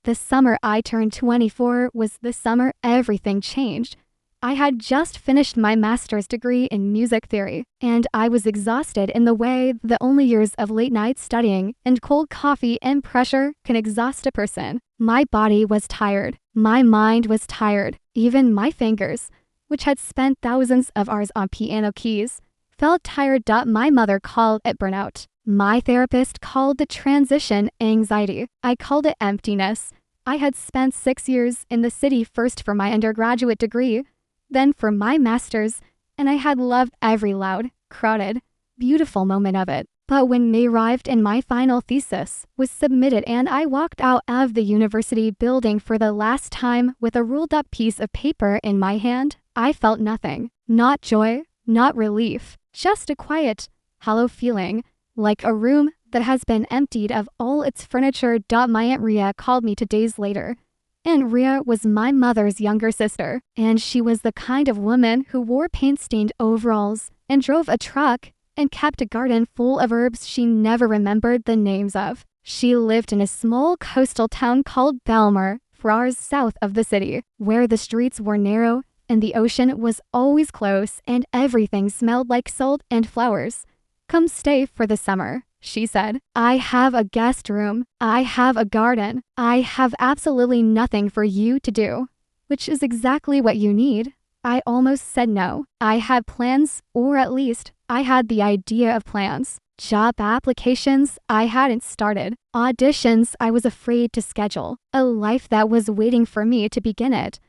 The summer I turned 24 was the summer everything changed. I had just finished my master's degree in music theory, and I was exhausted in the way that only years of late night studying and cold coffee and pressure can exhaust a person. My body was tired. My mind was tired. Even my fingers, which had spent thousands of hours on piano keys, felt tired. My mother called it burnout. My therapist called the transition anxiety. I called it emptiness. I had spent 6 years in the city, first for my undergraduate degree, then for my master's, and I had loved every loud, crowded, beautiful moment of it. But when May arrived and my final thesis was submitted and I walked out of the university building for the last time with a rolled up piece of paper in my hand, I felt nothing. Not joy, not relief, just a quiet, hollow feeling, like a room that has been emptied of all its furniture. My Aunt Ria called me 2 days later. Aunt Ria was my mother's younger sister, and she was the kind of woman who wore paint-stained overalls and drove a truck and kept a garden full of herbs she never remembered the names of. She lived in a small coastal town called Bellmare, 4 hours south of the city, where the streets were narrow and the ocean was always close and everything smelled like salt and flowers. "Come stay for the summer," she said. "I have a guest room. I have a garden. I have absolutely nothing for you to do," which is exactly what you need. I almost said no. I had plans, or at least I had the idea of plans. Job applications I hadn't started. Auditions I was afraid to schedule. A life that was waiting for me to begin it.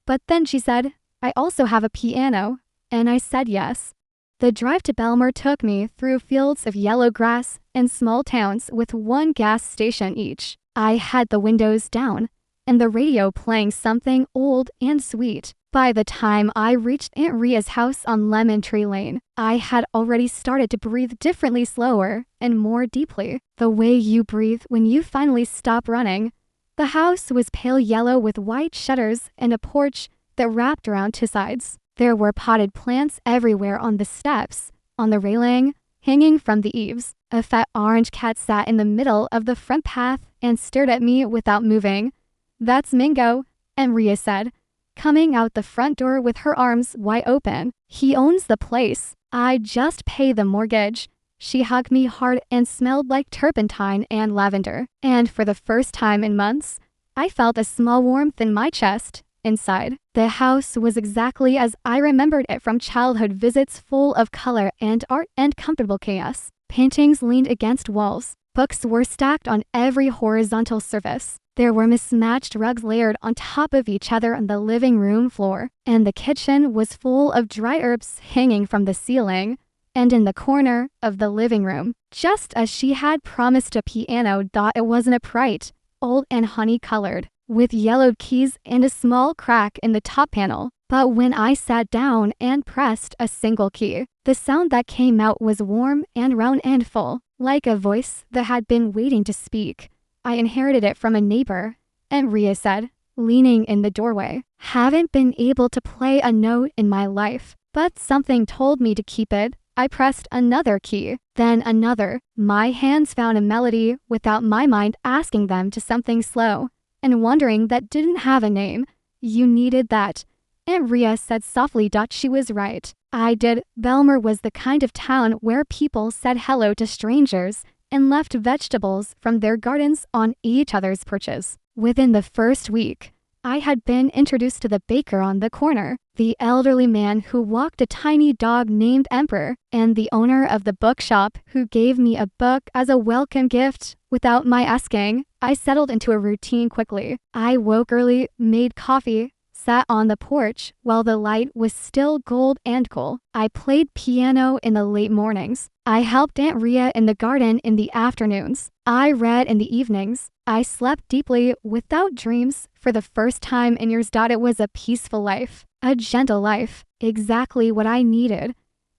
But then she said, "I also have a piano," and I said yes. The drive to Bellmare took me through fields of yellow grass and small towns with one gas station each. I had the windows down and the radio playing something old and sweet. By the time I reached Aunt Ria's house on Lemon Tree Lane, I had already started to breathe differently, slower and more deeply. The way you breathe when you finally stop running. The house was pale yellow with white shutters and a porch that wrapped around 2 sides. There were potted plants everywhere on the steps, on the railing, hanging from the eaves. A fat orange cat sat in the middle of the front path and stared at me without moving. "That's Mingo," Aunt Ria said, coming out the front door with her arms wide open. "He owns the place. I just pay the mortgage." She hugged me hard and smelled like turpentine and lavender. And for the first time in months, I felt a small warmth in my chest. Inside, the house was exactly as I remembered it from childhood visits, full of color and art and comfortable chaos. Paintings leaned against walls. Books were stacked on every horizontal surface. There were mismatched rugs layered on top of each other on the living room floor. And the kitchen was full of dry herbs hanging from the ceiling. And in the corner of the living room, just as she had promised, a piano. It wasn't upright, old and honey-colored, with yellowed keys and a small crack in the top panel. But when I sat down and pressed a single key, the sound that came out was warm and round and full, like a voice that had been waiting to speak. I inherited it from a neighbor, Aunt Ria said, leaning in the doorway. "Haven't been able to play a note in my life, but something told me to keep it." I pressed another key, then another. My hands found a melody without my mind asking them to, something slow and wondering that didn't have a name. "You needed that," Aunt Ria said softly. She was right. I did. Bellmare was the kind of town where people said hello to strangers and left vegetables from their gardens on each other's porches. Within the first week, I had been introduced to the baker on the corner, the elderly man who walked a tiny dog named Emperor, and the owner of the bookshop who gave me a book as a welcome gift without my asking. I settled into a routine quickly. I woke early, made coffee, sat on the porch while the light was still gold and cool. I played piano in the late mornings. I helped Aunt Ria in the garden in the afternoons. I read in the evenings. I slept deeply without dreams for the first time in years. It was a peaceful life, a gentle life, exactly what I needed.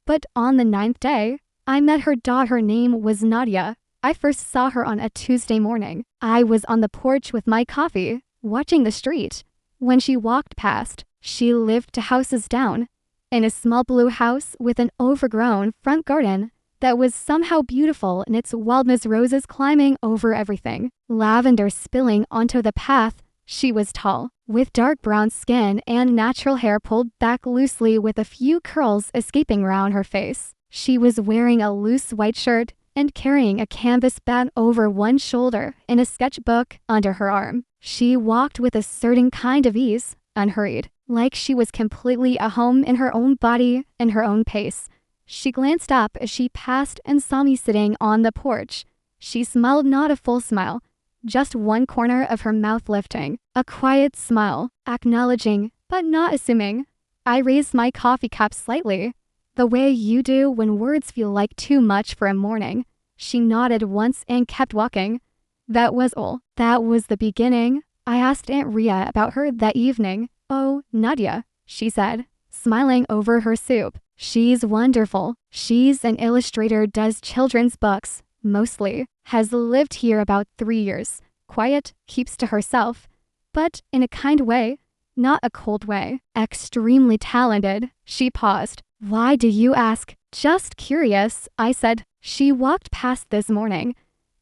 But on the 9th day, I met her daughter. Her name was Nadia. I first saw her on a Tuesday morning. I was on the porch with my coffee, watching the street. When she walked past, she lived 2 houses down, in a small blue house with an overgrown front garden that was somehow beautiful in its wildness, roses climbing over everything, lavender spilling onto the path. She was tall, with dark brown skin and natural hair pulled back loosely with a few curls escaping round her face. She was wearing a loose white shirt and carrying a canvas bag over one shoulder and a sketchbook under her arm. She walked with a certain kind of ease, unhurried, like she was completely at home in her own body and her own pace. She glanced up as she passed and saw me sitting on the porch. She smiled, not a full smile, just one corner of her mouth lifting, a quiet smile, acknowledging, but not assuming. I raised my coffee cup slightly, the way you do when words feel like too much for a morning. She nodded once and kept walking. That was all. That was the beginning. I asked Aunt Ria about her that evening. Oh, Nadia, she said, smiling over her soup. She's wonderful. She's an illustrator, does children's books, mostly. Has lived here about 3 years. Quiet, keeps to herself, but in a kind way, not a cold way. Extremely talented. She paused. Why do you ask? Just curious, I said. She walked past this morning.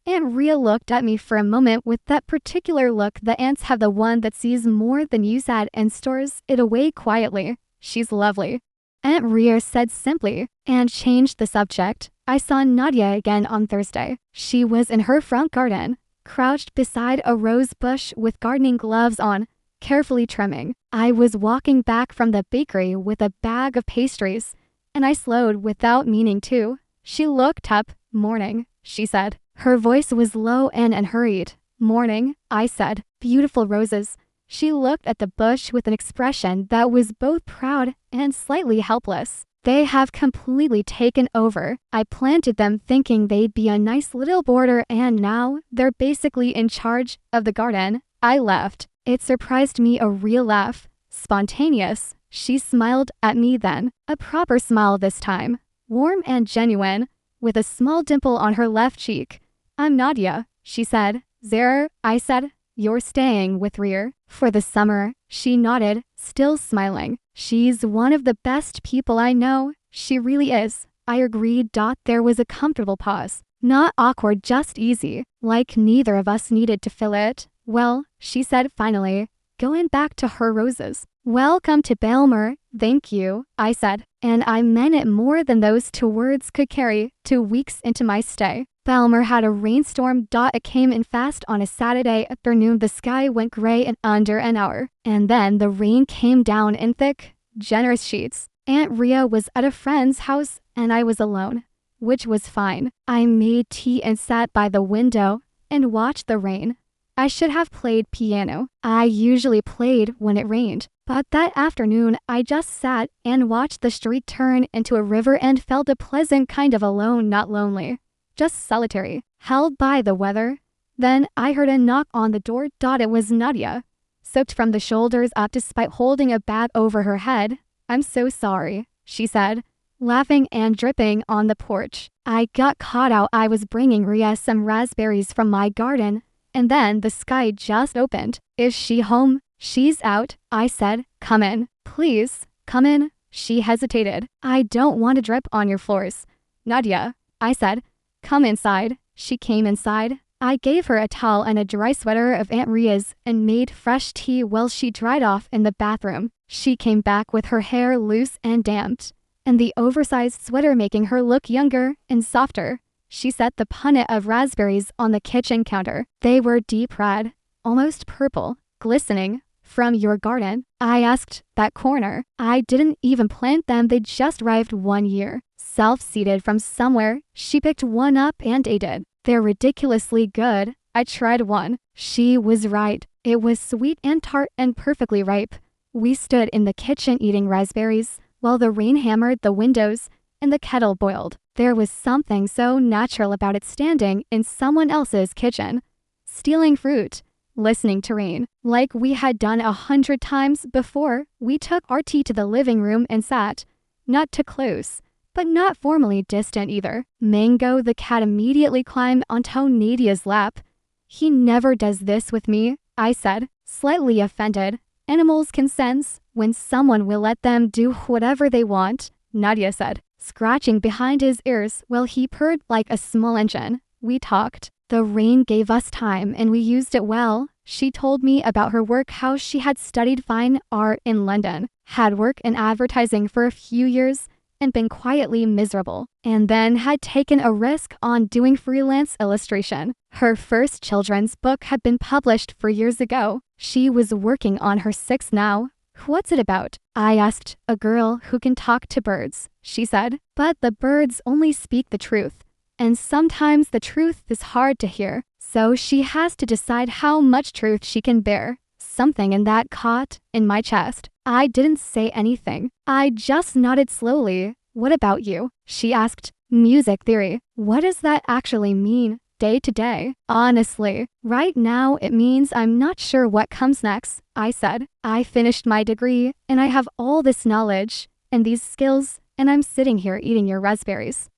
Aunt Ria looked at me for a moment with that particular look the ants have, the one that sees more than you said and stores it away quietly. She's lovely, Aunt Ria said simply, and changed the subject. I saw Nadia again on Thursday. She was in her front garden, crouched beside a rose bush with gardening gloves on, carefully trimming. I was walking back from the bakery with a bag of pastries, and I slowed without meaning to. She looked up. Morning, she said. Her voice was low and unhurried. Morning, I said. Beautiful roses. She looked at the bush with an expression that was both proud and slightly helpless. They have completely taken over. I planted them thinking they'd be a nice little border, and now they're basically in charge of the garden. I laughed. It surprised me, a real laugh. Spontaneous. She smiled at me then. A proper smile this time. Warm and genuine, with a small dimple on her left cheek. I'm Nadia, she said. Zara, I said. You're staying with Rear for the summer. She nodded, still smiling. She's one of the best people I know. She really is. I agreed. There was a comfortable pause. Not awkward, just easy, like neither of us needed to fill it. Well, she said finally, going back to her roses. Welcome to Bellmare. Thank you, I said, and I meant it more than those 2 words could carry. 2 weeks into my stay, Bellmare had a rainstorm. It came in fast on a Saturday afternoon. The sky went gray in under an hour, and then the rain came down in thick, generous sheets. Aunt Ria was at a friend's house, and I was alone, which was fine. I made tea and sat by the window and watched the rain. I should have played piano. I usually played when it rained, but that afternoon I just sat and watched the street turn into a river and felt a pleasant kind of alone, not lonely, just solitary, held by the weather. Then I heard a knock on the door. It was Nadia, soaked from the shoulders up despite holding a bag over her head. I'm so sorry, she said, laughing and dripping on the porch. I got caught out. I was bringing Ria some raspberries from my garden, and then the sky just opened. Is she home? She's out, I said. Come in, please, come in. She hesitated. I don't want to drip on your floors. Nadia, I said. Come inside. She came inside. I gave her a towel and a dry sweater of Aunt Ria's and made fresh tea while she dried off in the bathroom. She came back with her hair loose and damped, and the oversized sweater making her look younger and softer. She set the punnet of raspberries on the kitchen counter. They were deep red, almost purple, glistening. From your garden? I asked. That corner. I didn't even plant them. They just arrived 1 year. Self-seeded from somewhere. She picked one up and ate it. They're ridiculously good. I tried one. She was right. It was sweet and tart and perfectly ripe. We stood in the kitchen eating raspberries while the rain hammered the windows and the kettle boiled. There was something so natural about it, standing in someone else's kitchen, stealing fruit, listening to rain, like we had done 100 times before. We took our tea to the living room and sat, not too close, but not formally distant either. Mango the cat immediately climbed onto Nadia's lap. He never does this with me, I said, slightly offended. Animals can sense when someone will let them do whatever they want. Nadia said, scratching behind his ears while he purred like a small engine. We talked. The rain gave us time and we used it well. She told me about her work, how she had studied fine art in London, had worked in advertising for a few years, and been quietly miserable, and then had taken a risk on doing freelance illustration. Her first children's book had been published 4 years ago. She was working on her sixth now. What's it about? I asked. A girl who can talk to birds, she said. But the birds only speak the truth. And sometimes the truth is hard to hear. So she has to decide how much truth she can bear. Something in that caught in my chest. I didn't say anything. I just nodded slowly. What about you? She asked. Music theory. What does that actually mean? Day to day. Honestly, right now it means I'm not sure what comes next, I said. I finished my degree and I have all this knowledge and these skills and I'm sitting here eating your raspberries.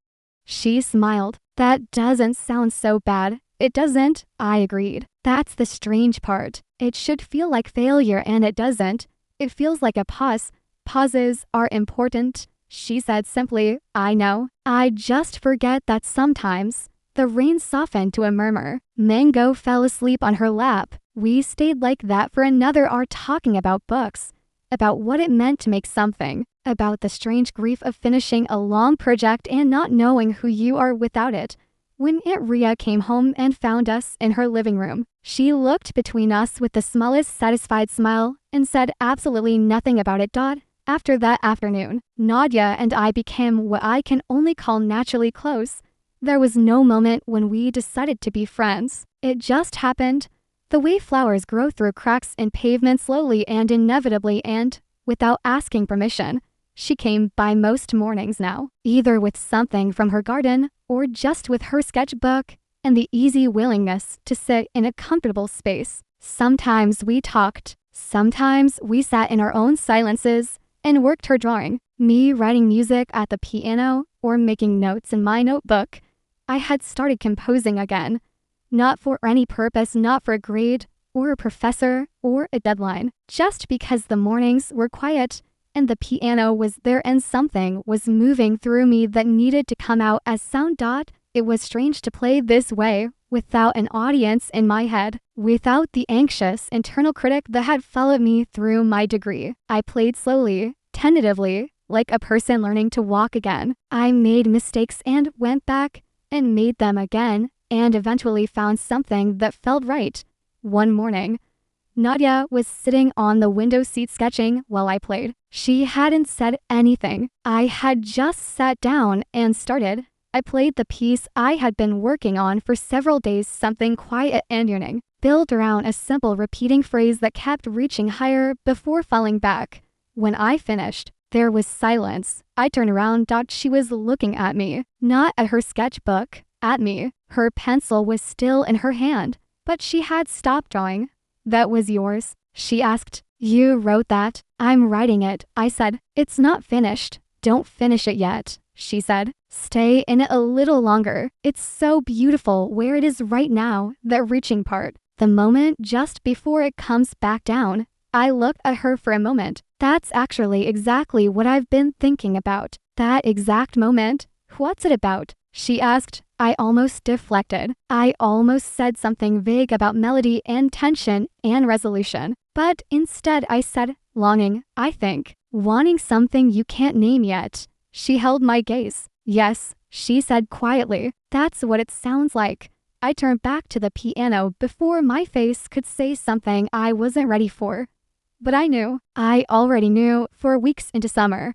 She smiled. That doesn't sound so bad. It doesn't, I agreed. That's the strange part. It should feel like failure and it doesn't. It feels like a pause. Pauses are important, she said simply. I know. I just forget that sometimes. The rain softened to a murmur. Mango fell asleep on her lap. We stayed like that for another hour talking about books, about what it meant to make something, about the strange grief of finishing a long project and not knowing who you are without it. When Aunt Ria came home and found us in her living room, she looked between us with the smallest satisfied smile and said absolutely nothing about it. After that afternoon, Nadia and I became what I can only call naturally close. There was no moment when we decided to be friends. It just happened. The way flowers grow through cracks in pavement slowly and inevitably and, without asking permission. She came by most mornings now, either with something from her garden or just with her sketchbook and the easy willingness to sit in a comfortable space. Sometimes we talked. Sometimes we sat in our own silences and worked her drawing, me writing music at the piano or making notes in my notebook. I had started composing again, not for any purpose, not for a grade or a professor or a deadline, just because the mornings were quiet and the piano was there and something was moving through me that needed to come out as sound. It was strange to play this way, without an audience in my head, without the anxious internal critic that had followed me through my degree. I played slowly, tentatively, like a person learning to walk again. I made mistakes and went back and made them again, and eventually found something that felt right. One morning, Nadia was sitting on the window seat sketching while I played. She hadn't said anything. I had just sat down and started. I played the piece I had been working on for several days, something quiet and yearning, built around a simple repeating phrase that kept reaching higher before falling back. When I finished, there was silence. I turned around. She was looking at me, not at her sketchbook, at me. Her pencil was still in her hand, but she had stopped drawing. That was yours? She asked. You wrote that? I'm writing it, I said. It's not finished. Don't finish it yet, she said. Stay in it a little longer. It's so beautiful where it is right now, that reaching part. The moment just before it comes back down. I looked at her for a moment. That's actually exactly what I've been thinking about. That exact moment. What's it about? She asked. I almost deflected. I almost said something vague about melody and tension and resolution. But instead I said, longing, I think. Wanting something you can't name yet. She held my gaze. Yes, she said quietly. That's what it sounds like. I turned back to the piano before my face could say something I wasn't ready for. But I knew. I already knew. 4 weeks into summer,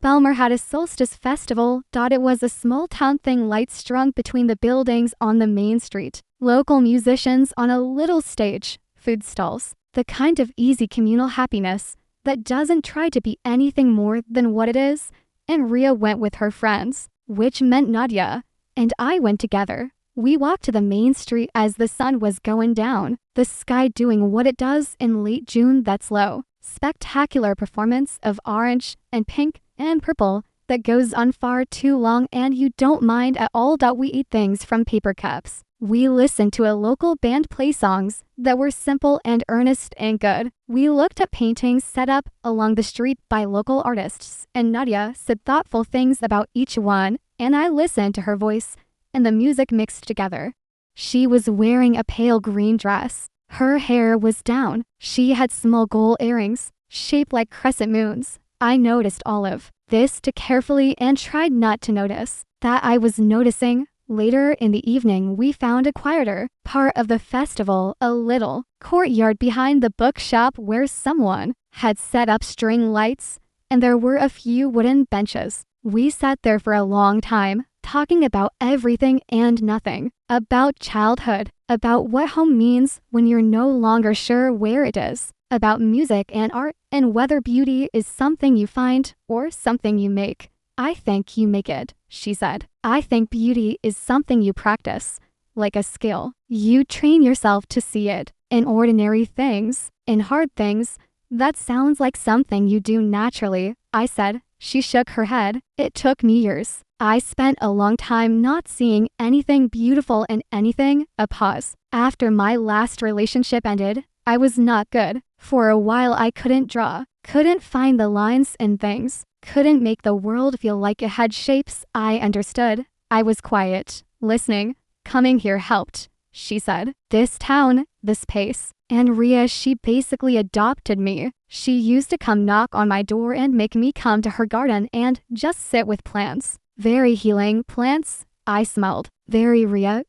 Bellmare had a solstice festival. It was a small town thing, lights strung between the buildings on the main street. Local musicians on a little stage, food stalls. The kind of easy communal happiness that doesn't try to be anything more than what it is. And Ria went with her friends, which meant Nadia, and I went together. We walked to the main street as the sun was going down, the sky doing what it does in late June that's low. Spectacular performance of orange and pink and purple that goes on far too long and you don't mind at all. We eat things from paper cups. We listened to a local band play songs that were simple and earnest and good. We looked at paintings set up along the street by local artists, and Nadia said thoughtful things about each one, and I listened to her voice and the music mixed together. She was wearing a pale green dress. Her hair was down. She had small gold earrings, shaped like crescent moons. I noticed all of this too carefully and tried not to notice that I was noticing. Later in the evening, we found a quieter part of the festival, a little courtyard behind the bookshop where someone had set up string lights, and there were a few wooden benches. We sat there for a long time, talking about everything and nothing, about childhood, about what home means when you're no longer sure where it is, about music and art, and whether beauty is something you find or something you make. I think you make it, she said. I think beauty is something you practice, like a skill. You train yourself to see it in ordinary things, in hard things. That sounds like something you do naturally, I said. She shook her head. It took me years. I spent a long time not seeing anything beautiful in anything. A pause. After my last relationship ended, I was not good. For a while I couldn't draw, couldn't find the lines in things, couldn't make the world feel like it had shapes I understood. I was quiet, listening. Coming here helped, she said. This town, this pace. And Ria, she basically adopted me. She used to come knock on my door and make me come to her garden and just sit with plants. Very healing plants, I smelled. Very Ria,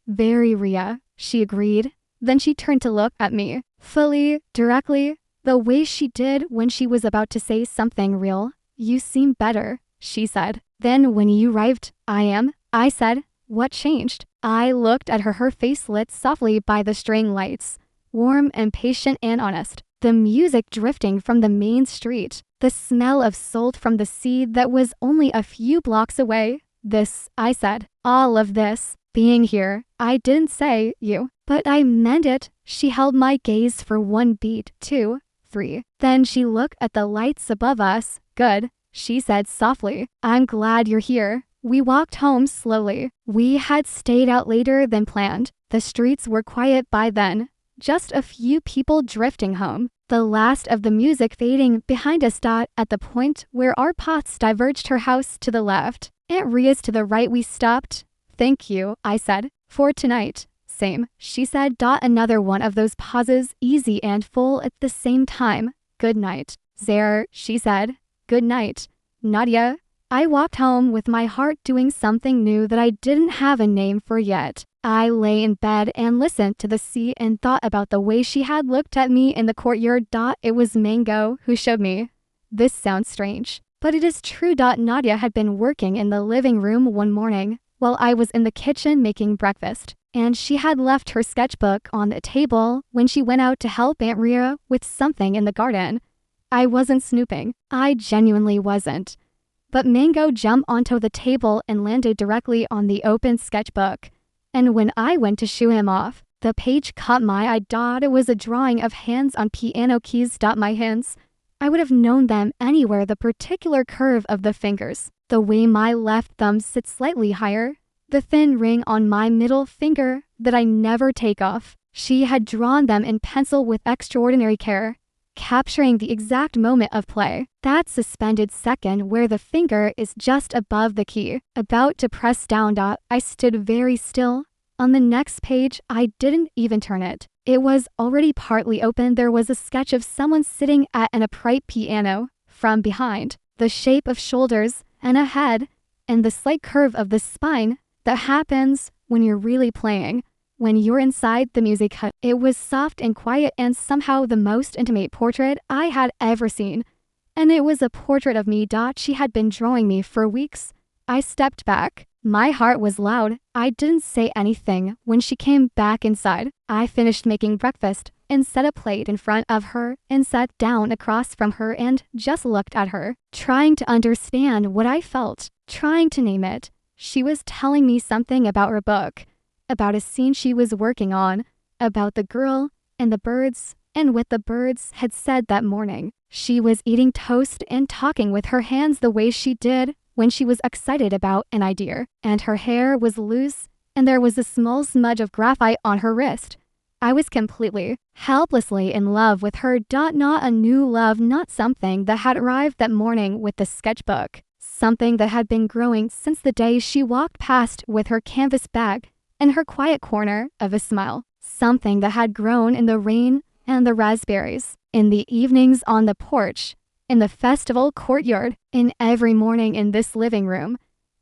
she agreed. Then she turned to look at me, fully, directly, the way she did when she was about to say something real. You seem better, she said. Then when you arrived, I said. What changed? I looked at her face lit softly by the string lights, warm and patient and honest. The music drifting from the main street, the smell of salt from the sea that was only a few blocks away. This, I said, all of this, being here. I didn't say you, but I meant it. She held my gaze for 1 beat, 2, 3. Then she looked at the lights above us. Good, she said softly. I'm glad you're here. We walked home slowly. We had stayed out later than planned. The streets were quiet by then. Just a few people drifting home. The last of the music fading behind us. At the point where our paths diverged, her house to the left, Aunt Ria's to the right. We stopped. Thank you, I said. For tonight. Same, she said. Another one of those pauses, easy and full at the same time. Good night, Zara, she said. Good night, Nadia. I walked home with my heart doing something new that I didn't have a name for yet. I lay in bed and listened to the sea and thought about the way she had looked at me in the courtyard. It was Mango who showed me. This sounds strange, but it is true. Nadia had been working in the living room one morning while I was in the kitchen making breakfast, and she had left her sketchbook on the table when she went out to help Aunt Ria with something in the garden. I wasn't snooping. I genuinely wasn't. But Mango jumped onto the table and landed directly on the open sketchbook. And when I went to shoo him off, the page caught my eye. It was a drawing of hands on piano keys. My hands, I would have known them anywhere. The particular curve of the fingers, the way my left thumb sits slightly higher, the thin ring on my middle finger that I never take off. She had drawn them in pencil with extraordinary care, capturing the exact moment of play, that suspended second where the finger is just above the key, about to press down. I stood very still. On the next page, I didn't even turn it. It was already partly open. There was a sketch of someone sitting at an upright piano. From behind, the shape of shoulders and a head, and the slight curve of the spine that happens when you're really playing. When you're inside the music hut, it was soft and quiet and somehow the most intimate portrait I had ever seen. And it was a portrait of me. She had been drawing me for weeks. I stepped back. My heart was loud. I didn't say anything when she came back inside. I finished making breakfast and set a plate in front of her and sat down across from her and just looked at her, trying to understand what I felt, trying to name it. She was telling me something about her book, about a scene she was working on, about the girl and the birds, and what the birds had said that morning. She was eating toast and talking with her hands the way she did when she was excited about an idea, and her hair was loose and there was a small smudge of graphite on her wrist. I was completely, helplessly in love with her. Not a new love, not something that had arrived that morning with the sketchbook. Something that had been growing since the day she walked past with her canvas bag and her quiet corner of a smile. Something that had grown in the rain and the raspberries, in the evenings on the porch, in the festival courtyard, in every morning in this living room.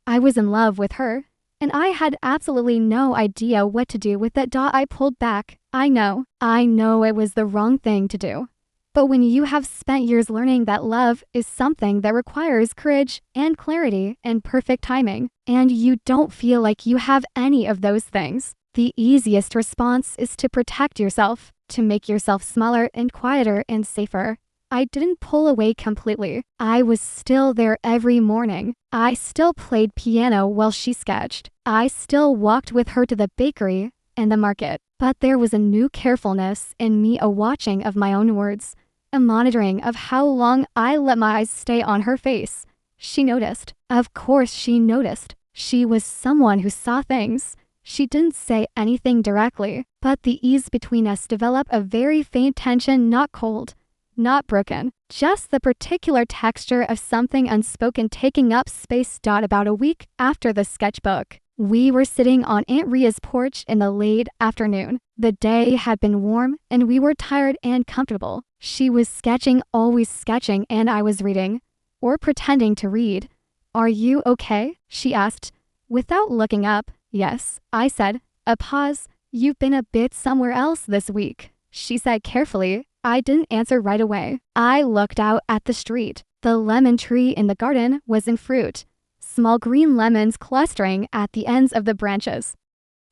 I was in love with her, and I had absolutely no idea what to do with it. I pulled back. I know it was the wrong thing to do. But when you have spent years learning that love is something that requires courage and clarity and perfect timing, and you don't feel like you have any of those things, the easiest response is to protect yourself, to make yourself smaller and quieter and safer. I didn't pull away completely. I was still there every morning. I still played piano while she sketched. I still walked with her to the bakery and the market. But there was a new carefulness in me, a watching of my own words, a monitoring of how long I let my eyes stay on her face. She noticed. Of course she noticed. She was someone who saw things. She didn't say anything directly, but the ease between us developed a very faint tension, not cold, not broken, just the particular texture of something unspoken taking up space. About a week after the sketchbook, we were sitting on Aunt Ria's porch in the late afternoon. The day had been warm and we were tired and comfortable. She was sketching, always sketching, and I was reading, or pretending to read. "Are you okay?" she asked, without looking up. "Yes," I said. A pause. "You've been a bit somewhere else this week," she said carefully. I didn't answer right away. I looked out at the street. The lemon tree in the garden was in fruit, small green lemons clustering at the ends of the branches.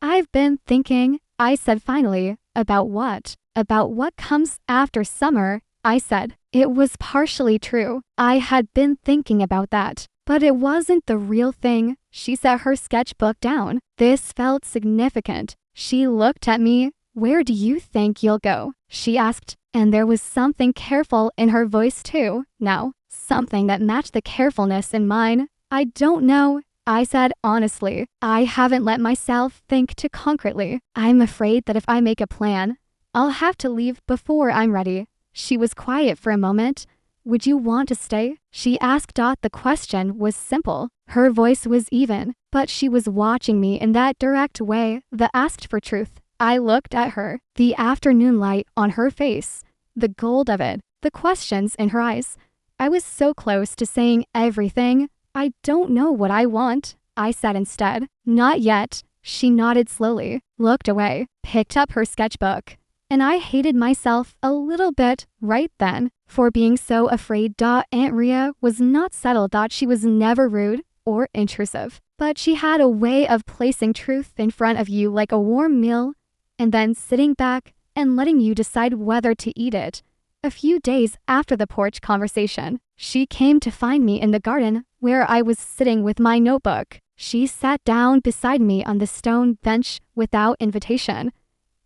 "I've been thinking," I said finally. "About what?" "About what comes after summer," I said. It was partially true. I had been thinking about that, but it wasn't the real thing. She set her sketchbook down. This felt significant. She looked at me. "Where do you think you'll go?" she asked, and there was something careful in her voice too, now, something that matched the carefulness in mine. "I don't know," I said honestly. "I haven't let myself think too concretely. I'm afraid that if I make a plan, I'll have to leave before I'm ready." She was quiet for a moment. "Would you want to stay?" she asked. The question was simple. Her voice was even, but she was watching me in that direct way that asked for truth. I looked at her, the afternoon light on her face, the gold of it, the questions in her eyes. I was so close to saying everything. "I don't know what I want," I said instead. "Not yet." She nodded slowly, looked away, picked up her sketchbook. And I hated myself a little bit right then for being so afraid. Aunt Ria was not settled. She was never rude or intrusive, but she had a way of placing truth in front of you like a warm meal and then sitting back and letting you decide whether to eat it. A few days after the porch conversation, she came to find me in the garden where I was sitting with my notebook. She sat down beside me on the stone bench without invitation,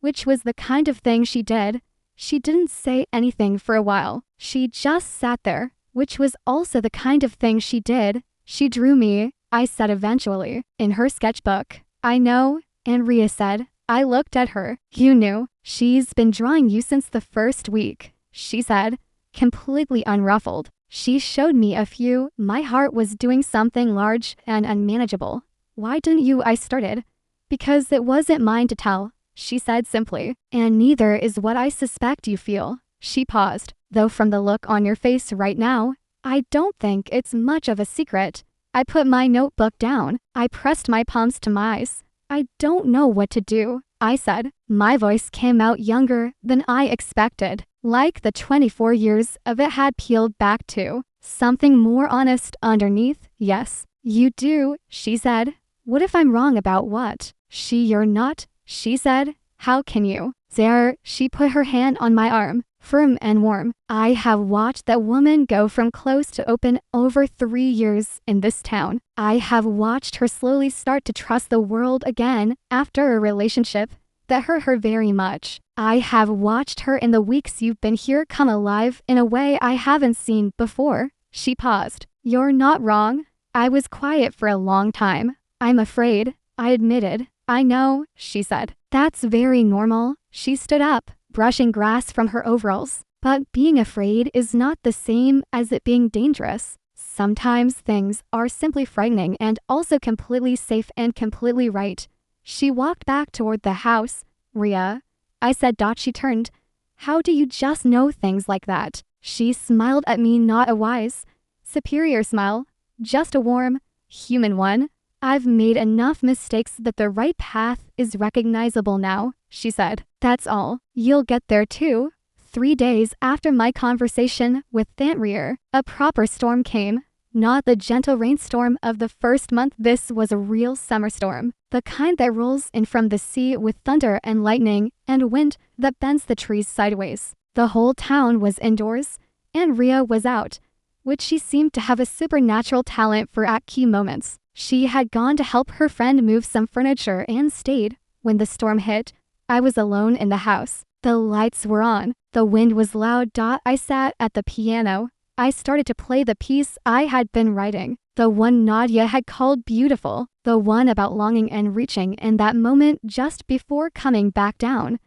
which was the kind of thing she did. She didn't say anything for a while. She just sat there, which was also the kind of thing she did. "She drew me," I said eventually, "in her sketchbook." "I know," Aunt Ria said. I looked at her. "You knew?" "She's been drawing you since the first week," she said, completely unruffled. She showed me a few. My heart was doing something large and unmanageable. "Why didn't you?" I started. "Because it wasn't mine to tell," she said simply. "And neither is what I suspect you feel." She paused. "Though from the look on your face right now, I don't think it's much of a secret." I put my notebook down. I pressed my palms to my eyes. "I don't know what to do," I said. My voice came out younger than I expected, like the 24 years of it had peeled back too. Something more honest underneath. "Yes, you do," she said. "What if I'm wrong about what?" "You're not," she said. "How can you?" "Zara," she put her hand on my arm, firm and warm. "I have watched that woman go from closed to open over 3 years in this town. I have watched her slowly start to trust the world again after a relationship that hurt her very much. I have watched her in the weeks you've been here come alive in a way I haven't seen before." She paused. "You're not wrong." I was quiet for a long time. "I'm afraid," I admitted. I know, she said. That's very normal. She stood up, brushing grass from her overalls. But being afraid is not the same as it being dangerous. Sometimes things are simply frightening and also completely safe and completely right. She walked back toward the house. Rhea, I said. She turned. How do you just know things like that? She smiled at me, not a wise, superior smile, just a warm, human one. I've made enough mistakes that the right path is recognizable now, she said. That's all. You'll get there too. 3 days after my conversation with Thantreer, a proper storm came. Not the gentle rainstorm of the first month. This was a real summer storm. The kind that rolls in from the sea with thunder and lightning and wind that bends the trees sideways. The whole town was indoors, and Rhea was out, which she seemed to have a supernatural talent for at key moments. She had gone to help her friend move some furniture and stayed. When the storm hit, I was alone in the house. The lights were on. The wind was loud. I sat at the piano. I started to play the piece I had been writing, the one Nadia had called beautiful, the one about longing and reaching in that moment just before coming back down.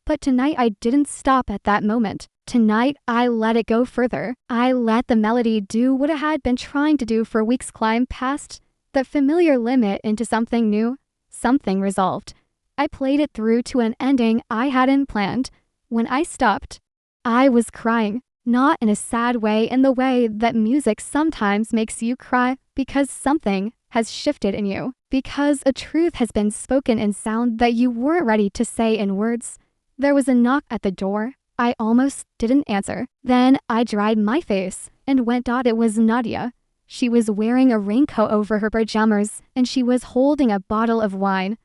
But tonight I didn't stop at that moment. Tonight I let it go further. I let the melody do what it had been trying to do for weeks, climb past the familiar limit into something new, something resolved. I played it through to an ending I hadn't planned. When I stopped, I was crying. Not in a sad way, in the way that music sometimes makes you cry because something has shifted in you, because a truth has been spoken in sound that you weren't ready to say in words. There was a knock at the door. I almost didn't answer. Then I dried my face and went. It was Nadia. She was wearing a raincoat over her pajamas and she was holding a bottle of wine.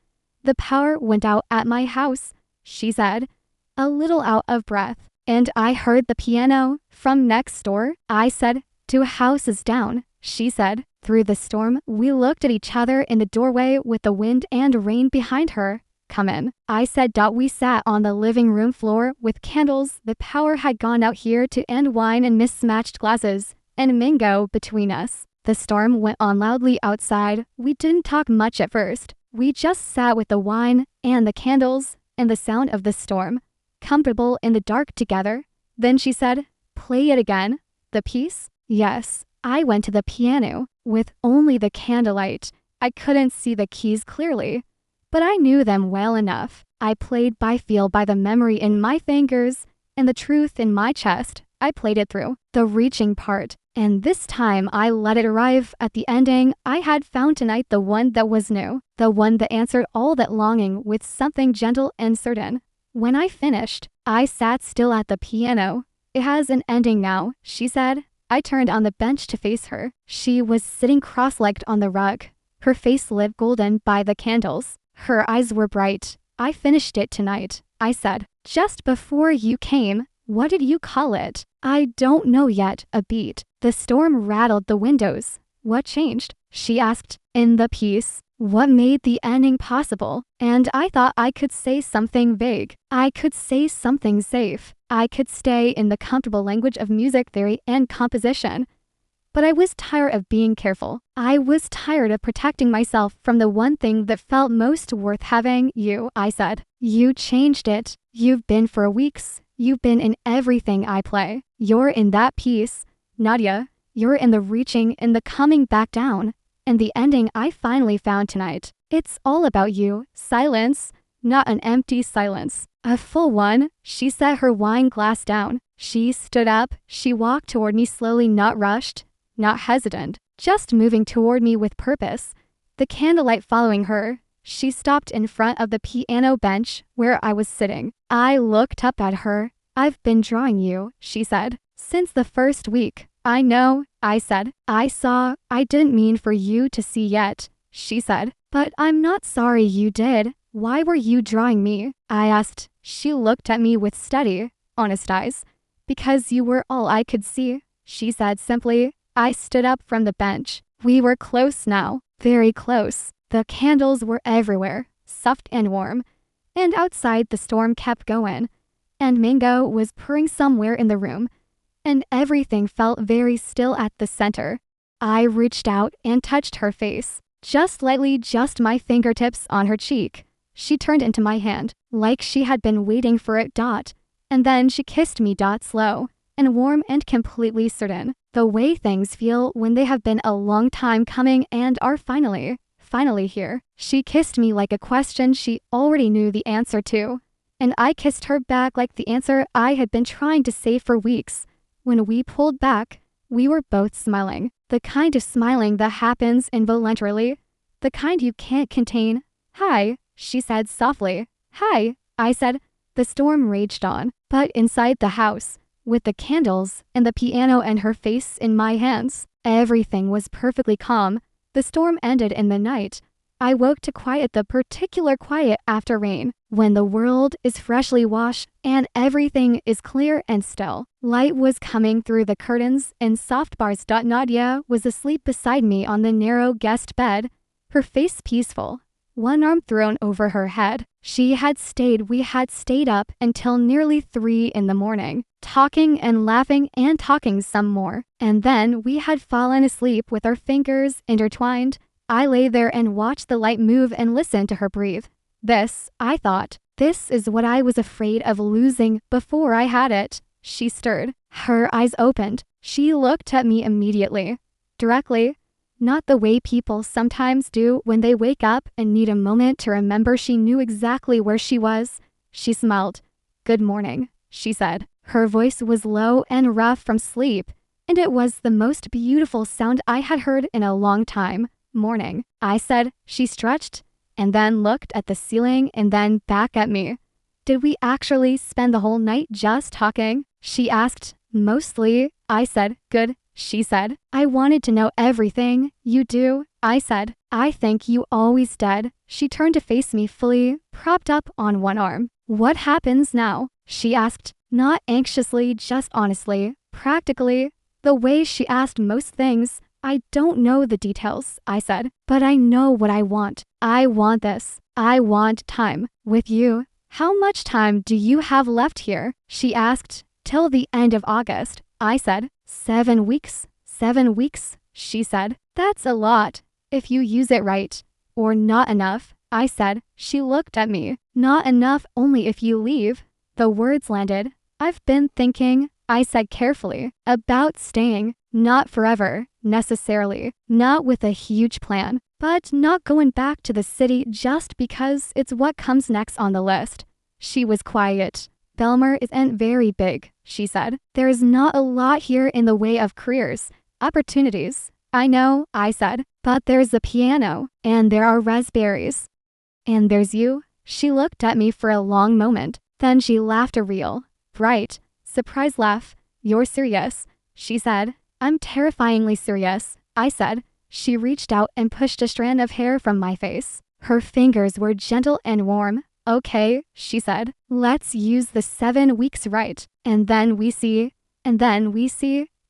The power went out at my house, she said, a little out of breath. And I heard the piano from next door. I said, 2 houses down, she said. Through the storm, we looked at each other in the doorway with the wind and rain behind her. Come in, I said. We sat on the living room floor with candles. The power had gone out here to end wine and mismatched glasses and mango between us. The storm went on loudly outside. We didn't talk much at first. We just sat with the wine and the candles and the sound of the storm, comfortable in the dark together. Then she said, play it again. The piece? Yes. I went to the piano. With only the candlelight, I couldn't see the keys clearly, but I knew them well enough. I played by feel, by the memory in my fingers and the truth in my chest. I played it through, the reaching part, and this time I let it arrive at the ending I had found tonight, the one that was new, the one that answered all that longing with something gentle and certain. When I finished, I sat still at the piano. It has an ending now, she said. I turned on the bench to face her. She was sitting cross-legged on the rug, her face lit golden by the candles. Her eyes were bright. I finished it tonight, I said. Just before you came. What did you call it? I don't know yet. A beat. The storm rattled the windows. What changed? She asked. In the piece. What made the ending possible? And I thought I could say something vague. I could say something safe. I could stay in the comfortable language of music theory and composition. But I was tired of being careful. I was tired of protecting myself from the one thing that felt most worth having. You, I said. You changed it. You've been for weeks. You've been in everything I play. You're in that piece, Nadia. You're in the reaching, in the coming back down. And the ending I finally found tonight. It's all about you. Silence, not an empty silence. A full one. She set her wine glass down. She stood up. She walked toward me slowly, not rushed, not hesitant, just moving toward me with purpose. The candlelight following her. She stopped in front of the piano bench where I was sitting. I looked up at her. I've been drawing you, she said, since the first week. I know, I said. I saw. I didn't mean for you to see yet, she said. But I'm not sorry you did. Why were you drawing me? I asked. She looked at me with steady, honest eyes. Because you were all I could see, she said simply. I stood up from the bench. We were close now, very close. The candles were everywhere, soft and warm. And outside the storm kept going. And Mango was purring somewhere in the room. And everything felt very still at the center. I reached out and touched her face, just lightly, just my fingertips on her cheek. She turned into my hand, like she had been waiting for it. And then she kissed me. Slow and warm and completely certain. The way things feel when they have been a long time coming and are finally here. She kissed me like a question she already knew the answer to. And I kissed her back like the answer I had been trying to say for weeks. When we pulled back, we were both smiling. The kind of smiling that happens involuntarily. The kind you can't contain. "Hi," she said softly. "Hi," I said. The storm raged on, but inside the house, with the candles and the piano and her face in my hands, everything was perfectly calm. The storm ended in the night. I woke to quiet, the particular quiet after rain, when the world is freshly washed and everything is clear and still. Light was coming through the curtains and soft bars. Nadia was asleep beside me on the narrow guest bed, her face peaceful, one arm thrown over her head. We had stayed up until nearly 3 in the morning, talking and laughing and talking some more. And then we had fallen asleep with our fingers intertwined. I lay there and watched the light move and listened to her breathe. This, I thought, this is what I was afraid of losing before I had it. She stirred. Her eyes opened. She looked at me immediately, directly, not the way people sometimes do when they wake up and need a moment to remember. She knew exactly where she was. She smiled. "Good morning," she said. Her voice was low and rough from sleep, and it was the most beautiful sound I had heard in a long time. "Morning," I said. She stretched, and then looked at the ceiling and then back at me. "Did we actually spend the whole night just talking?" she asked. "Mostly," I said. "Good," she said. "I wanted to know everything you do," I said. "I think you always did." She turned to face me fully, propped up on one arm. "What happens now?" she asked, not anxiously, just honestly, practically, the way she asked most things. "I don't know the details," I said, "but I know what I want. I want this. I want time with you." "How much time do you have left here?" she asked. "Till the end of August," I said. 7 weeks. 7 weeks, she said. "That's a lot, if you use it right." "Or not enough," I said. She looked at me. "Not enough only if you leave." The words landed. "I've been thinking," I said carefully, "about staying. Not forever, necessarily. Not with a huge plan. But not going back to the city just because it's what comes next on the list." She was quiet. "Bellmare isn't very big," she said. "There's not a lot here in the way of careers, opportunities." "I know," I said, "but there's a piano, and there are raspberries. And there's you." She looked at me for a long moment. Then she laughed, a real, bright, surprise laugh. "You're serious," she said. "I'm terrifyingly serious," I said. She reached out and pushed a strand of hair from my face. Her fingers were gentle and warm. "Okay," she said. "Let's use the 7 weeks right. And then we see."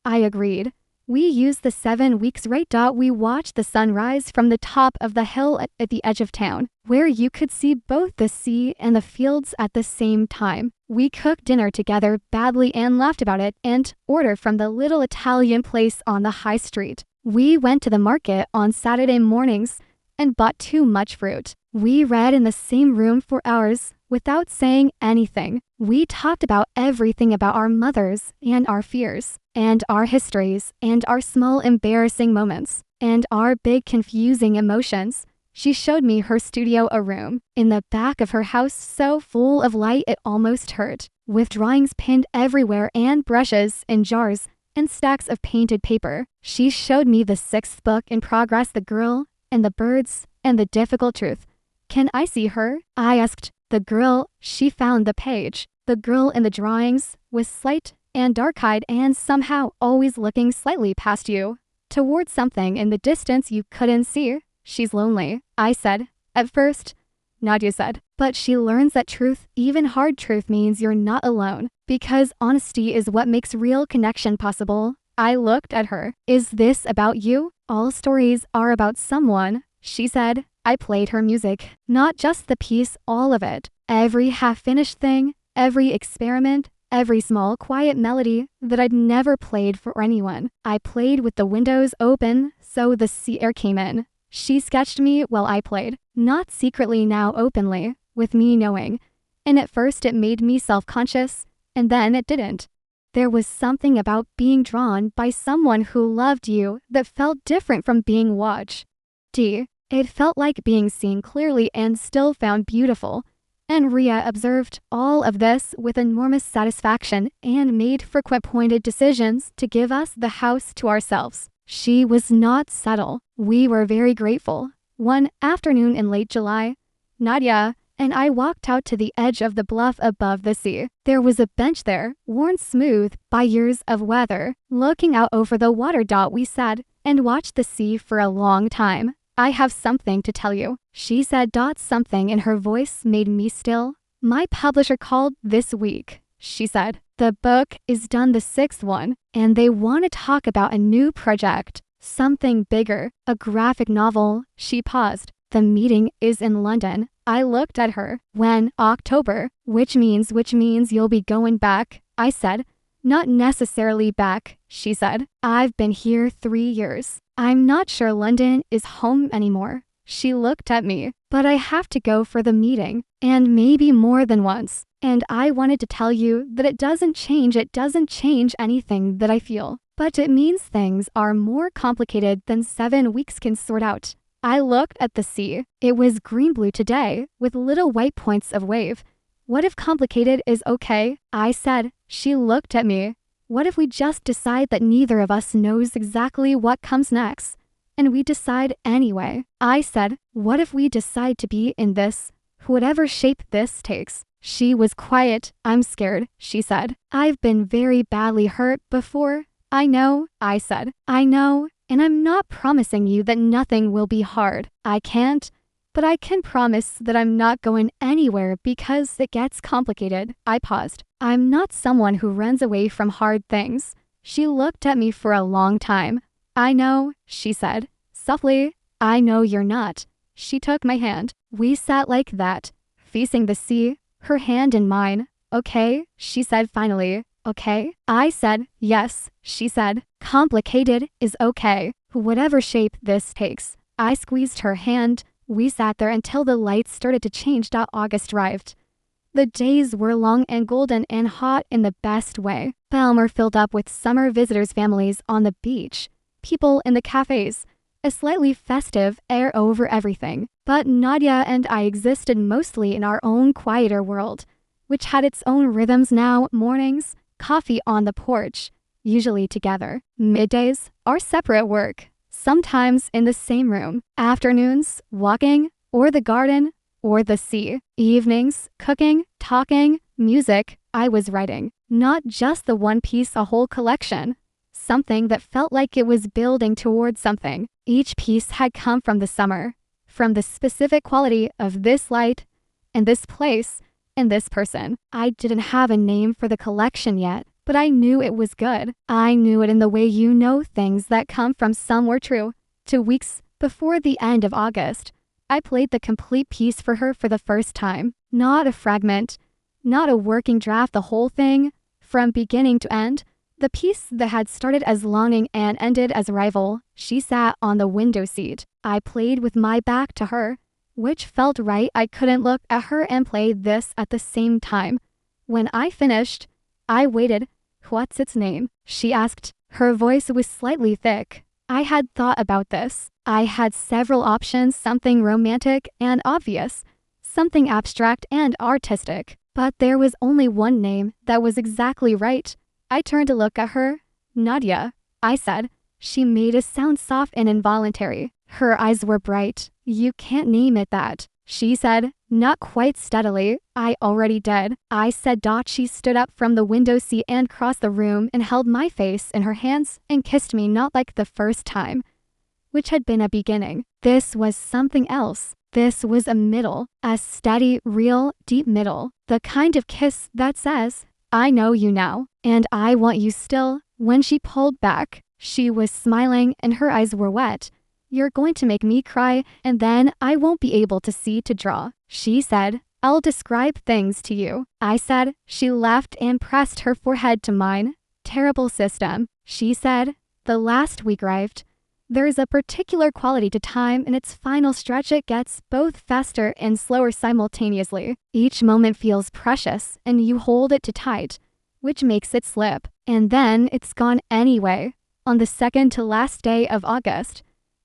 I agreed. "We used the 7 weeks right. We watched the sun rise from the top of the hill at the edge of town, where you could see both the sea and the fields at the same time. We cooked dinner together badly and laughed about it and ordered from the little Italian place on the high street. We went to the market on Saturday mornings and bought too much fruit. We read in the same room for hours without saying anything. We talked about everything, about our mothers and our fears and our histories and our small embarrassing moments and our big confusing emotions." She showed me her studio, a room in the back of her house so full of light it almost hurt, with drawings pinned everywhere and brushes in jars and stacks of painted paper. She showed me the 6th book in progress, The Girl and the Birds and the Difficult Truth. "Can I see her?" I asked. "The girl," she found the page. "The girl in the drawings was slight and dark-eyed and somehow always looking slightly past you, toward something in the distance you couldn't see. She's lonely," I said. "At first," Nadia said, "but she learns that truth, even hard truth, means you're not alone, because honesty is what makes real connection possible." I looked at her. "Is this about you?" "All stories are about someone," she said. I played her music, not just the piece, all of it. Every half-finished thing, every experiment, every small quiet melody that I'd never played for anyone. I played with the windows open so the sea air came in. She sketched me while I played, not secretly now openly, with me knowing. And at first it made me self-conscious, and then it didn't. There was something about being drawn by someone who loved you that felt different from being watched. It felt like being seen clearly and still found beautiful. And Ria observed all of this with enormous satisfaction and made frequent pointed decisions to give us the house to ourselves. She was not subtle. We were very grateful. One afternoon in late July, Nadia and I walked out to the edge of the bluff above the sea. There was a bench there, worn smooth by years of weather. Looking out over the water, we sat and watched the sea for a long time. I have something to tell you, she said. Something in her voice made me still. My publisher called this week, she said. The book is done, the 6th one, and they want to talk about a new project, something bigger, a graphic novel. She paused. The meeting is in London. I looked at her. When? October. Which means you'll be going back, I said. Not necessarily back, she said. I've been here 3 years. I'm not sure London is home anymore. She looked at me. But I have to go for the meeting, and maybe more than once. And I wanted to tell you that it doesn't change anything that I feel. But it means things are more complicated than 7 weeks can sort out. I looked at the sea. It was green-blue today, with little white points of wave. What if complicated is okay? I said. She looked at me. What if we just decide that neither of us knows exactly what comes next, and we decide anyway? I said. What if we decide to be in this, whatever shape this takes? She was quiet. I'm scared, she said. I've been very badly hurt before. I know, I said. I know. And I'm not promising you that nothing will be hard. I can't, but I can promise that I'm not going anywhere because it gets complicated. I paused. I'm not someone who runs away from hard things. She looked at me for a long time. I know, she said, softly. I know you're not. She took my hand. We sat like that, facing the sea, her hand in mine. Okay, she said finally. Okay? I said, yes, she said. Complicated is okay, whatever shape this takes. I squeezed her hand. We sat there until the lights started to change. August arrived. The days were long and golden and hot in the best way. Bellmare filled up with summer visitors, families on the beach, people in the cafes, a slightly festive air over everything. But Nadia and I existed mostly in our own quieter world, which had its own rhythms now. Mornings, coffee on the porch, usually together. Middays, our separate work, sometimes in the same room. Afternoons, walking, or the garden, or the sea. Evenings, cooking, talking, music. I was writing. Not just the one piece, a whole collection. Something that felt like it was building towards something. Each piece had come from the summer, from the specific quality of this light, and this place, and this person. I didn't have a name for the collection yet, but I knew it was good. I knew it in the way you know things that come from somewhere true. 2 weeks before the end of August, I played the complete piece for her for the first time. Not a fragment, not a working draft, the whole thing, from beginning to end. The piece that had started as longing and ended as rival. She sat on the window seat. I played with my back to her, which felt right. I couldn't look at her and play this at the same time. When I finished, I waited. What's its name? She asked. Her voice was slightly thick. I had thought about this. I had several options, something romantic and obvious, something abstract and artistic. But there was only one name that was exactly right. I turned to look at her. Nadia, I said. She made a sound soft and involuntary. Her eyes were bright. You can't name it that, she said, not quite steadily. I already did, I said. She stood up from the window seat and crossed the room and held my face in her hands and kissed me, not like the first time, which had been a beginning. This was something else. This was a middle, a steady, real, deep middle. The kind of kiss that says, I know you now, and I want you still. When she pulled back, she was smiling and her eyes were wet. You're going to make me cry, and then I won't be able to see to draw, she said. I'll describe things to you, I said. She laughed and pressed her forehead to mine. Terrible system, she said. The last week arrived. There's a particular quality to time in its final stretch. It gets both faster and slower simultaneously. Each moment feels precious and you hold it too tight, which makes it slip. And then it's gone anyway. On the second to last day of August,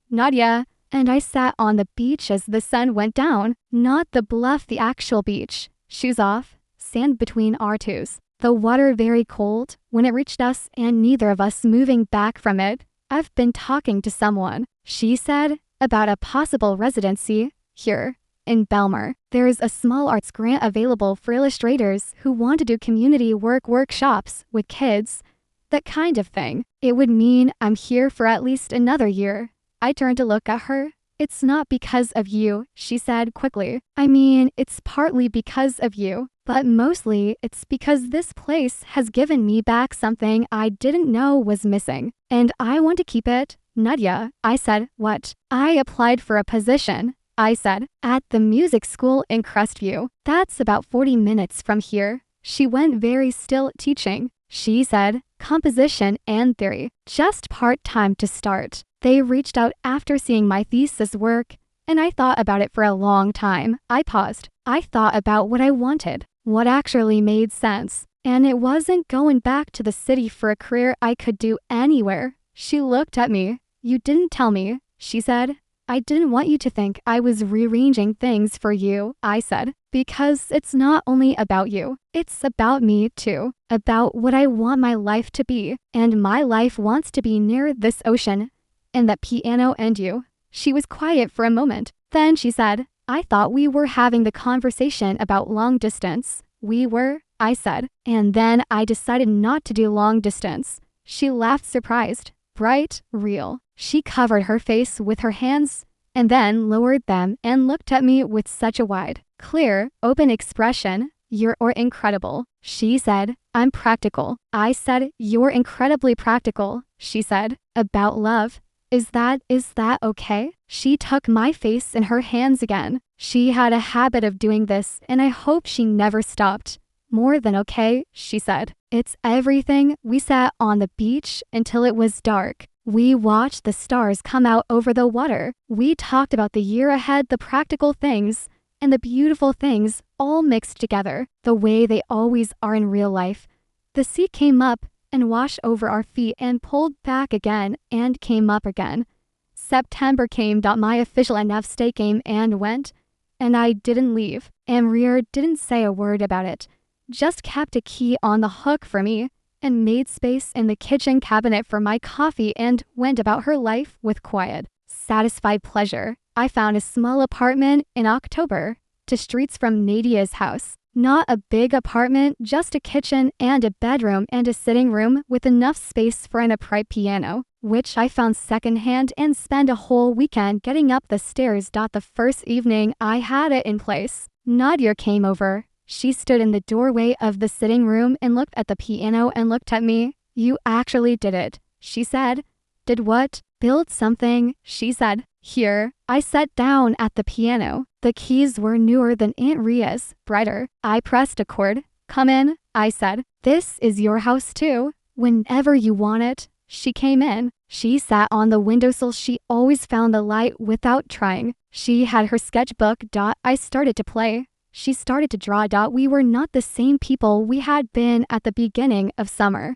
Nadia and I sat on the beach as the sun went down. Not the bluff, the actual beach. Shoes off, sand between our toes. The water very cold when it reached us and neither of us moving back from it. I've been talking to someone, she said, about a possible residency here in Bellmare. There's a small arts grant available for illustrators who want to do community workshops with kids, that kind of thing. It would mean I'm here for at least another year. I turned to look at her. It's not because of you, she said quickly. I mean, it's partly because of you, but mostly it's because this place has given me back something I didn't know was missing, and I want to keep it. Nadia, I said. What? I applied for a position, I said, at the music school in Crestview. That's about 40 minutes from here. She went very still. Teaching, she said, composition and theory, just part-time to start. They reached out after seeing my thesis work, and I thought about it for a long time. I paused. I thought about what I wanted, what actually made sense, and it wasn't going back to the city for a career I could do anywhere. She looked at me. You didn't tell me, she said. I didn't want you to think I was rearranging things for you, I said, because it's not only about you. It's about me too, about what I want my life to be, and my life wants to be near this ocean and that piano and you. She was quiet for a moment. Then she said, I thought we were having the conversation about long distance. We were, I said, and then I decided not to do long distance. She laughed, surprised, bright, real. She covered her face with her hands and then lowered them and looked at me with such a wide, clear, open expression. You're incredible, she said. I'm practical. I said, you're incredibly practical, she said. About love. Is that okay? She took my face in her hands again. She had a habit of doing this, and I hope she never stopped. More than okay, she said. It's everything. We sat on the beach until it was dark. We watched the stars come out over the water. We talked about the year ahead, the practical things, and the beautiful things, all mixed together, the way they always are in real life. The sea came up and washed over our feet and pulled back again and came up again. September came. My official enough stay came and went, and I didn't leave. Amrier didn't say a word about it, just kept a key on the hook for me and made space in the kitchen cabinet for my coffee and went about her life with quiet, satisfied pleasure. I found a small apartment in October, 2 streets from Nadia's house. Not a big apartment, just a kitchen and a bedroom and a sitting room with enough space for an upright piano, which I found secondhand and spent a whole weekend getting up the stairs. The first evening I had it in place, Nadia came over. She stood in the doorway of the sitting room and looked at the piano and looked at me. You actually did it, she said. Did what? Build something, she said. Here. I sat down at the piano. The keys were newer than Aunt Ria's, brighter. I pressed a chord. Come in, I said. This is your house too. Whenever you want it. She came in. She sat on the windowsill. She always found the light without trying. She had her sketchbook. I started to play. She started to draw. We were not the same people we had been at the beginning of summer.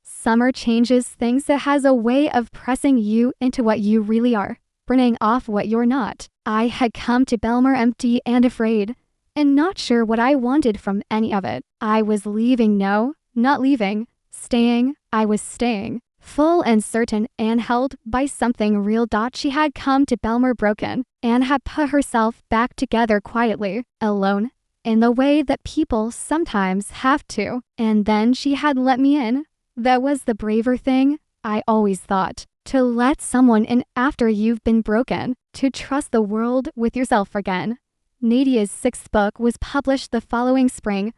Summer changes things. It has a way of pressing you into what you really are, burning off what you're not. I had come to Bellmare empty and afraid, and not sure what I wanted from any of it. I was leaving. No, not leaving. Staying. I was staying. Full and certain and held by something real. She had come to Bellmare broken and had put herself back together quietly, alone, in the way that people sometimes have to. And then she had let me in. That was the braver thing, I always thought. To let someone in after you've been broken. To trust the world with yourself again. Nadia's 6th book was published the following spring.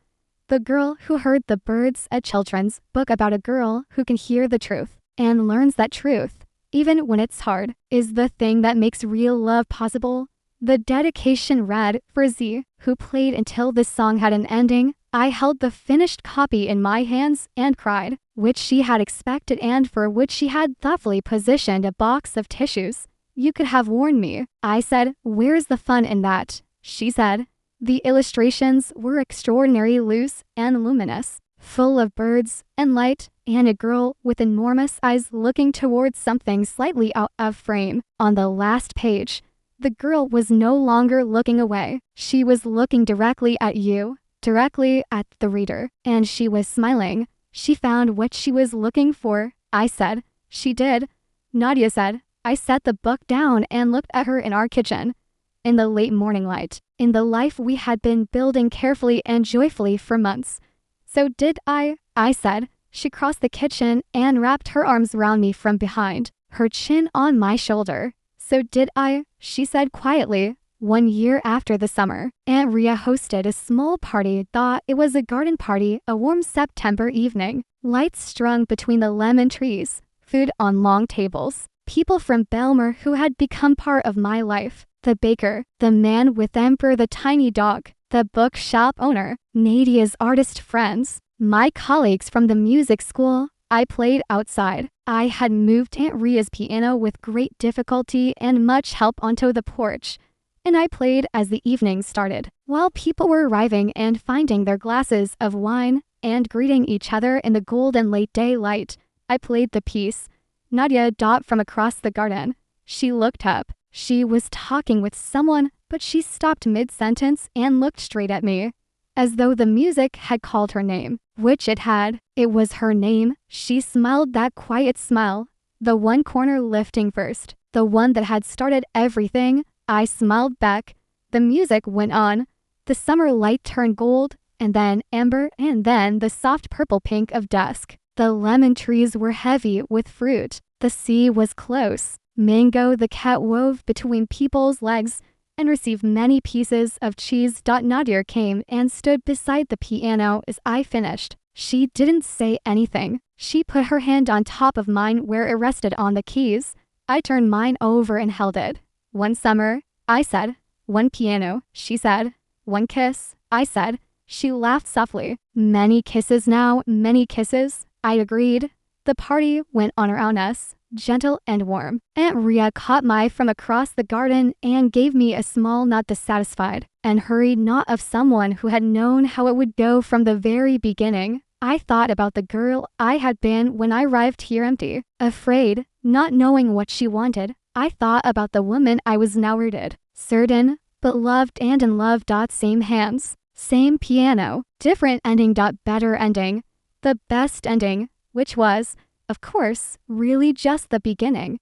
The Girl Who Heard the Birds, a children's book about a girl who can hear the truth and learns that truth, even when it's hard, is the thing that makes real love possible. The dedication read, for Z, who played until this song had an ending. I held the finished copy in my hands and cried. which she had expected and for which she had thoughtfully positioned a box of tissues. You could have warned me. I said, where's the fun in that? She said, the illustrations were extraordinarily loose and luminous, full of birds and light, and a girl with enormous eyes looking towards something slightly out of frame. On the last page, the girl was no longer looking away. She was looking directly at you, directly at the reader, and she was smiling. She found what she was looking for, I said. She did, Nadia said. I set the book down and looked at her in our kitchen. In the late morning light, in the life we had been building carefully and joyfully for months. So did I said. She crossed the kitchen and wrapped her arms round me from behind, her chin on my shoulder. So did I, she said quietly. 1 year after the summer, Aunt Ria hosted a small party. Thought it was a garden party, a warm September evening. Lights strung between the lemon trees, food on long tables. People from Bellmare who had become part of my life. The baker, the man with Emperor the tiny dog, the bookshop owner, Nadia's artist friends, my colleagues from the music school. I played outside. I had moved Aunt Ria's piano with great difficulty and much help onto the porch, and I played as the evening started. While people were arriving and finding their glasses of wine and greeting each other in the golden late daylight, I played the piece. Nadia dot from across the garden. She looked up. She was talking with someone, but she stopped mid-sentence and looked straight at me, as though the music had called her name, which it had. It was her name. She smiled that quiet smile, the one corner lifting first, the one that had started everything. I smiled back. The music went on. The summer light turned gold, and then amber, and then the soft purple pink of dusk. The lemon trees were heavy with fruit. The sea was close. Mango the cat wove between people's legs and received many pieces of cheese. Nadia came and stood beside the piano as I finished. She didn't say anything. She put her hand on top of mine where it rested on the keys. I turned mine over and held it. One summer, I said. One piano, she said. One kiss, I said. She laughed softly. Many kisses now, many kisses, I agreed. The party went on around us, gentle and warm. Aunt Ria caught my from across the garden and gave me a small nod, dissatisfied and hurried nod of someone who had known how it would go from the very beginning. I thought about the girl I had been when I arrived here, empty, afraid, not knowing what she wanted. I thought about the woman I was now rooted, certain, but loved and in love. Same hands, same piano, different ending. Better ending, the best ending, which was, of course, really just the beginning.